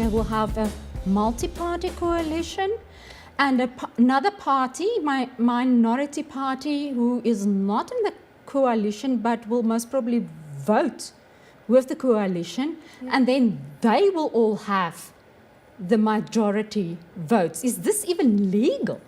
they will have a multi-party coalition, and another party, minority party, who is not in the coalition but will most probably vote with the coalition, and then they will all have the majority votes. Is this even legal?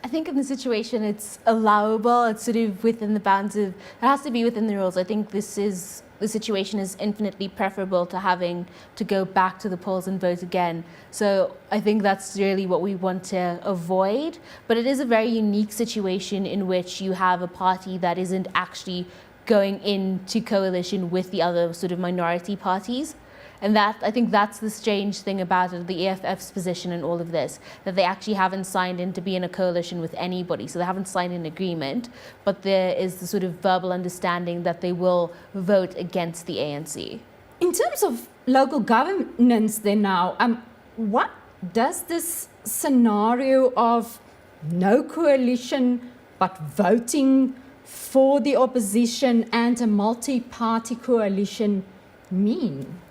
I think in the situation it's allowable. It's sort of within the bounds of, it has to be within the rules. I think the situation is infinitely preferable to having to go back to the polls and vote again. So I think that's really what we want to avoid. But it is a very unique situation in which you have a party that isn't actually going into coalition with the other sort of minority parties. And that, I think that's the strange thing about it, the EFF's position in all of this, that they actually haven't signed in to be in a coalition with anybody. So they haven't signed an agreement, but there is the sort of verbal understanding that they will vote against the ANC. In terms of local governance then now, what does this scenario of no coalition but voting for the opposition and a multi-party coalition mean?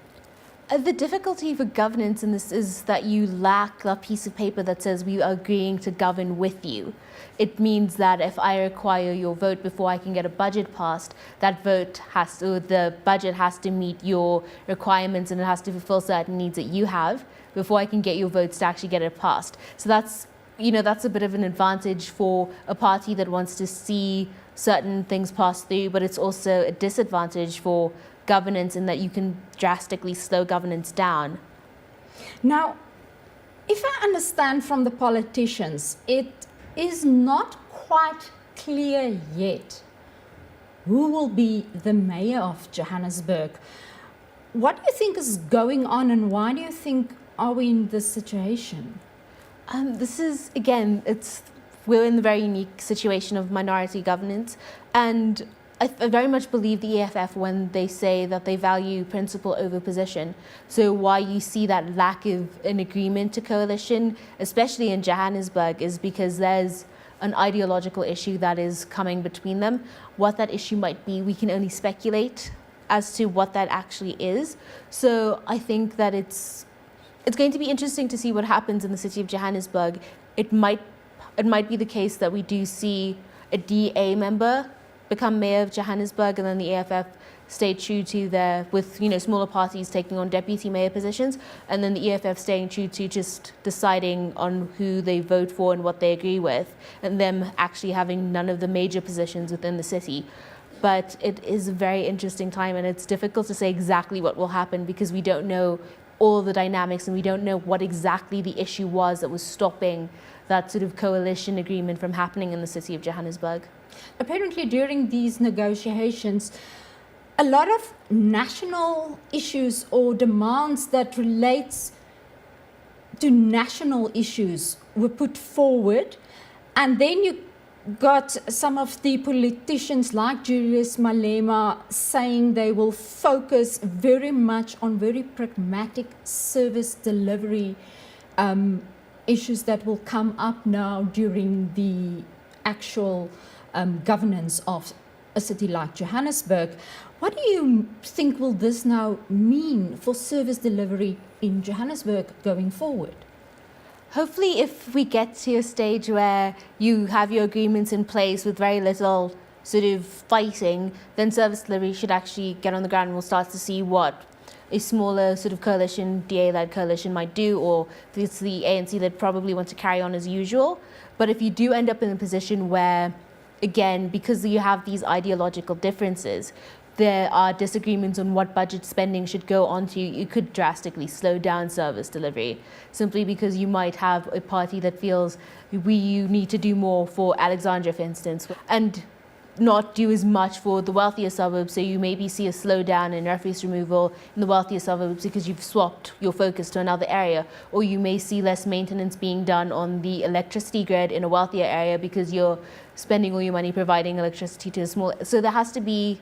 The difficulty for governance in this is that you lack a piece of paper that says we are agreeing to govern with you. It means that if I require your vote before I can get a budget passed, that the budget has to meet your requirements and it has to fulfill certain needs that you have before I can get your votes to actually get it passed. So that's a bit of an advantage for a party that wants to see certain things pass through, but it's also a disadvantage for governance in that you can drastically slow governance down. Now, if I understand from the politicians, it is not quite clear yet who will be the mayor of Johannesburg. What do you think is going on, and why do you think are we in this situation? This is, again, we're in the very unique situation of minority governance, and I very much believe the EFF when they say that they value principle over position. So why you see that lack of an agreement to coalition, especially in Johannesburg, is because there's an ideological issue that is coming between them. What that issue might be, we can only speculate as to what that actually is. So I think that it's going to be interesting to see what happens in the city of Johannesburg. It might be the case that we do see a DA member become mayor of Johannesburg, and then the EFF stay true to with smaller parties taking on deputy mayor positions, and then the EFF staying true to just deciding on who they vote for and what they agree with, and them actually having none of the major positions within the city. But it is a very interesting time, and it's difficult to say exactly what will happen because we don't know all the dynamics and we don't know what exactly the issue was that was stopping that sort of coalition agreement from happening in the city of Johannesburg. Apparently during these negotiations, a lot of national issues or demands that relates to national issues were put forward, and then you got some of the politicians like Julius Malema saying they will focus very much on very pragmatic service delivery issues that will come up now during the actual governance of a city like Johannesburg. What do you think will this now mean for service delivery in Johannesburg going forward? Hopefully, if we get to a stage where you have your agreements in place with very little sort of fighting, then service delivery should actually get on the ground and we'll start to see what a smaller sort of coalition, DA-led coalition might do, or if it's the ANC that probably want to carry on as usual. But if you do end up in a position where, again, because you have these ideological differences, there are disagreements on what budget spending should go onto, you could drastically slow down service delivery, simply because you might have a party that feels you need to do more for Alexandria, for instance, and not do as much for the wealthier suburbs. So you maybe see a slowdown in refuse removal in the wealthier suburbs because you've swapped your focus to another area, or you may see less maintenance being done on the electricity grid in a wealthier area because you're spending all your money providing electricity to a small. So there has to be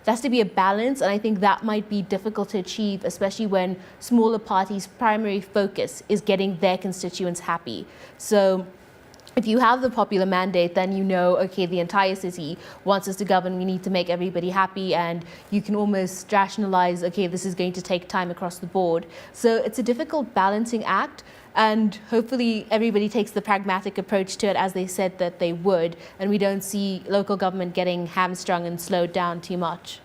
a balance, and I think that might be difficult to achieve, especially when smaller parties' primary focus is getting their constituents happy. So if you have the popular mandate, then you know, okay, the entire city wants us to govern, we need to make everybody happy, and you can almost rationalize, okay, this is going to take time across the board. So it's a difficult balancing act, and hopefully everybody takes the pragmatic approach to it as they said that they would, and we don't see local government getting hamstrung and slowed down too much.